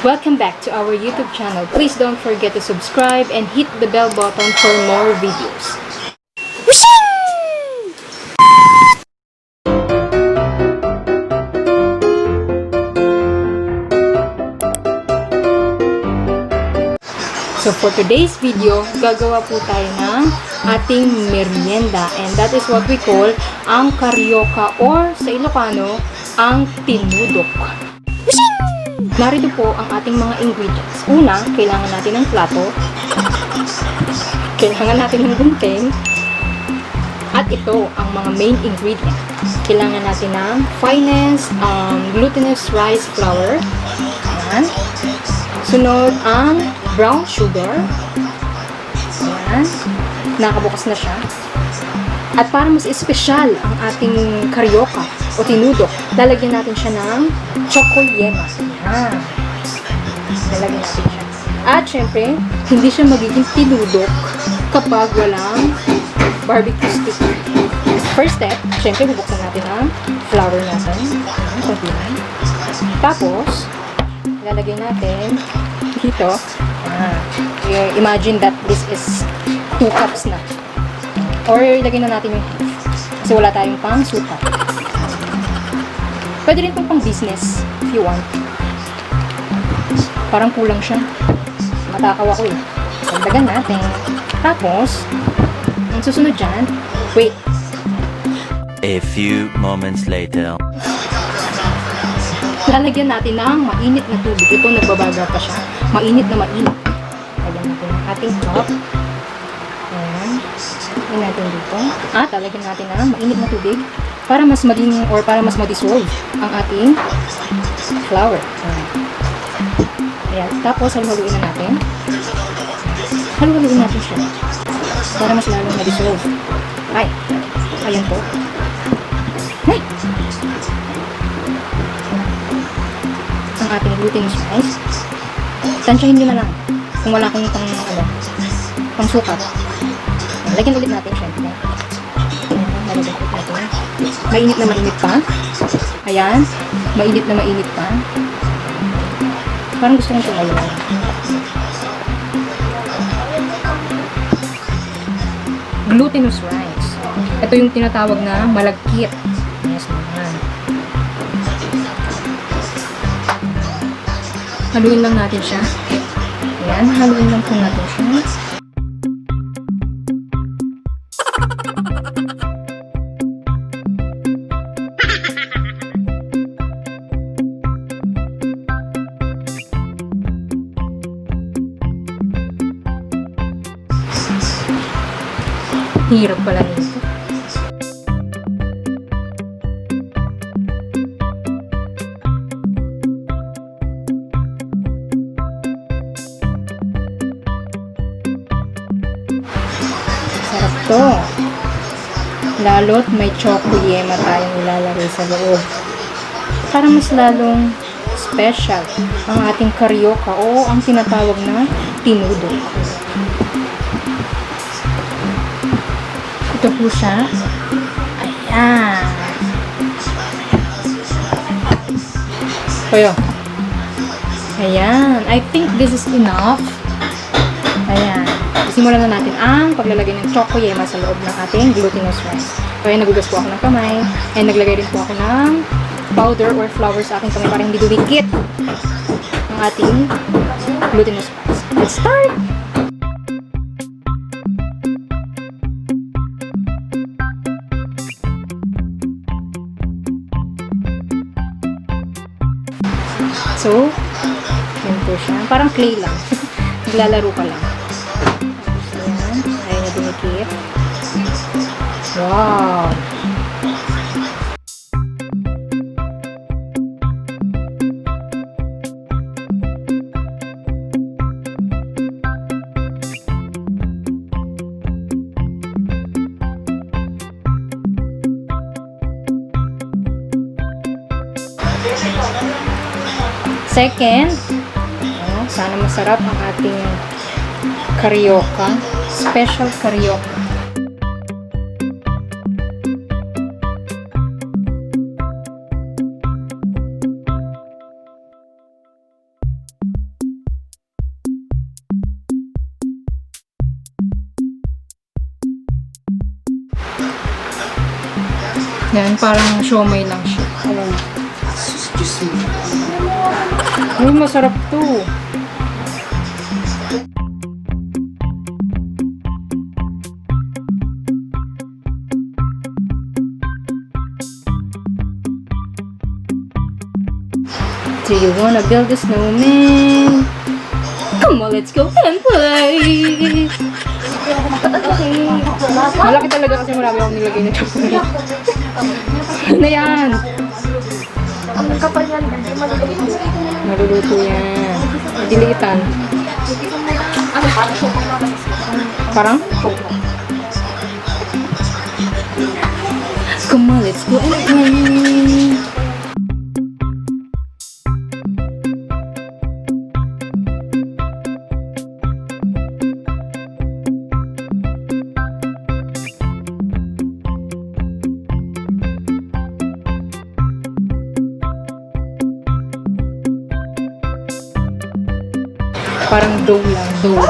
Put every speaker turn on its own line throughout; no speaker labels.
Welcome back to our YouTube channel. Please don't forget to subscribe and hit the bell button for more videos. So for today's video, gagawa po tayo ng ating merienda, and that is what we call ang CARIOCA or sa Ilokano, ang TINUDOK. Narito po ang ating mga ingredients. Una, kailangan natin ng plato, kailangan natin ng gunting, at ito ang mga main ingredient. Kailangan natin ng finest glutinous rice flour. Ayan. Sunod ang brown sugar. Ayan. Nakabukas na siya. At para mas espesyal ang ating CARIOCA o tinudok, lalagyan natin siya ng chocolate. Ayan. Lalagyan natin siya. At syempre, hindi siya magiging tinudok kapag walang barbecue stick. First step, syempre bubuksan natin ang flour natin. Ayan. Tapos, lalagay natin dito. Imagine that this is 2 cups na. Or ilagay na natin yung half. Kasi wala tayong pang suka. Pwede rin pang business if you want. Parang kulang siya. Matakaw ako eh. Dagdagan natin. Tapos, ang susunod dyan, wait.
A few moments later.
Lalagyan natin ng mainit na tubig. Ito, nagbabaga pa siya. Mainit na mainit. Lagyan natin ng ating cup. Ayan. Lagyan natin dito. At lalagyan natin ng mainit na tubig para mas maging, or para mas ma-dissolve ang ating flour. Ayan. Ayan. Tapos, haluhaluin na natin. Haluhaluin natin siya para mas lalong ma-dissolve. Ay. Ayan po. Ay! Ang ating glutinous rice. Tansyahin nyo na lang kung wala kang pang sukat. Lagyan ulit natin syempre. Lagyan ulit natin. Mainit na mainit pa. Ayan. Mainit na mainit pa. Parang gusto kong tumayo. Glutinous rice. Ito yung tinatawag na malagkit. Yes naman. Haluin lang natin siya. Ayan, haluin lang po natin siya. Hirap pala nito. Sarap to. Lalo't may choco-yema tayong ilalagay sa loob. Para mas lalong special ang ating CARIOCA o ang tinatawag na tinudok. Ito po siya. Ayan. Kuya. Ayan. I think this is enough. Ayan. Simulan na natin ang paglalagay ng choco-yema sa loob ng ating glutinous rice. Kaya nagugas po ako ng kamay. And naglagay rin po ako ng powder or flour sa aking kamay para hindi dumikit ang ating glutinous rice. Let's start! So, yun po siya. Parang clay lang. Naglalaro ka lang. Ayan. Ayaw na dumikit. Wow! Second, sana masarap ang ating CARIOCA, special CARIOCA. Yan, parang siomay lang siya.
Excuse me.
Uy, masarap to. Do you wanna build a snowman? Come on, let's go and play! Malaki talaga kasi marami akong nilagay na chocolate. Ano yan?
Ang kapal yan, kasi maliliit.
Maluluto yan. Dilitan.
Ano, parang sopa na.
Parang? Come on, let's go and play! Parang dough lang, dough.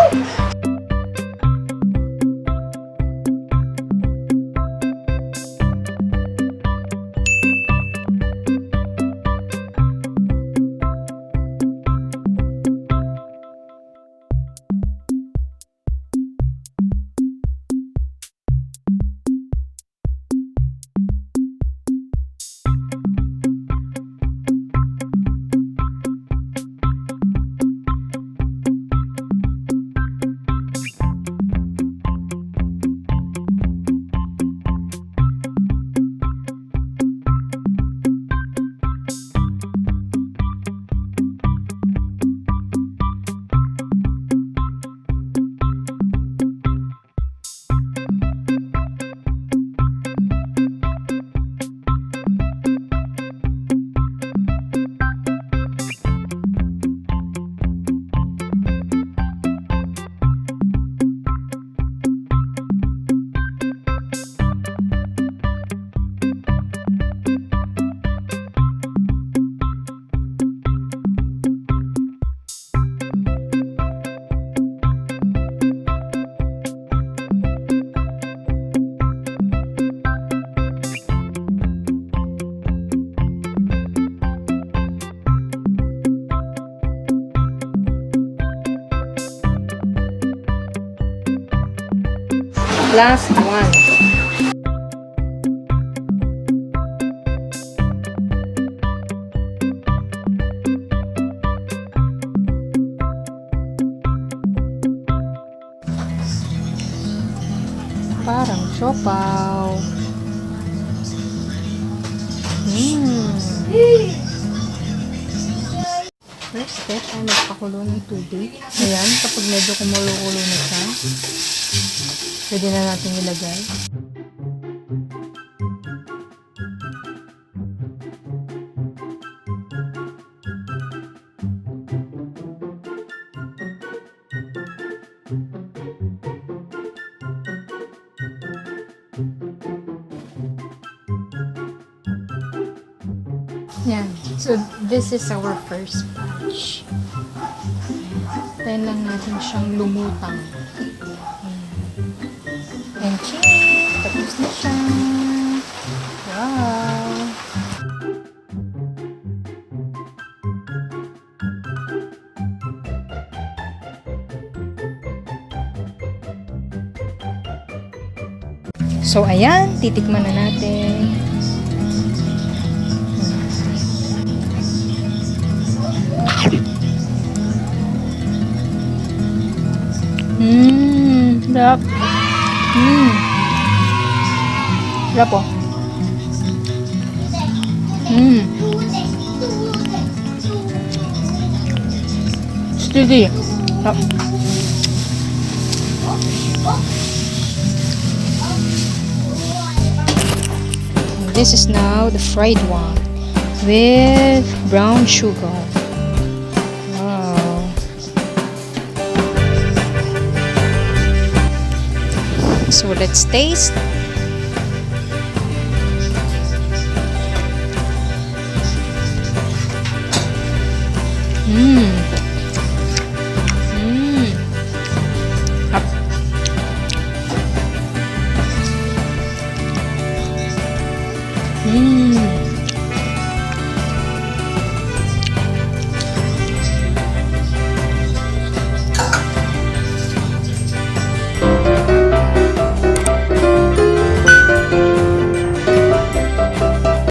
Last one. Parang siopaw. First step ay magpakulo ng tubig. Ayan, kapag medyo kumulo-kulo na siya, pwede na natin ilagay. Yan. So, this is our first batch. Tayo lang natin siyang lumutang. And cheese! Tapos na siya. Wow! So, ayan. Titikman na natin. Sarap. Sarap po. Steady. Sarap. This is now the fried one with brown sugar. So let's taste.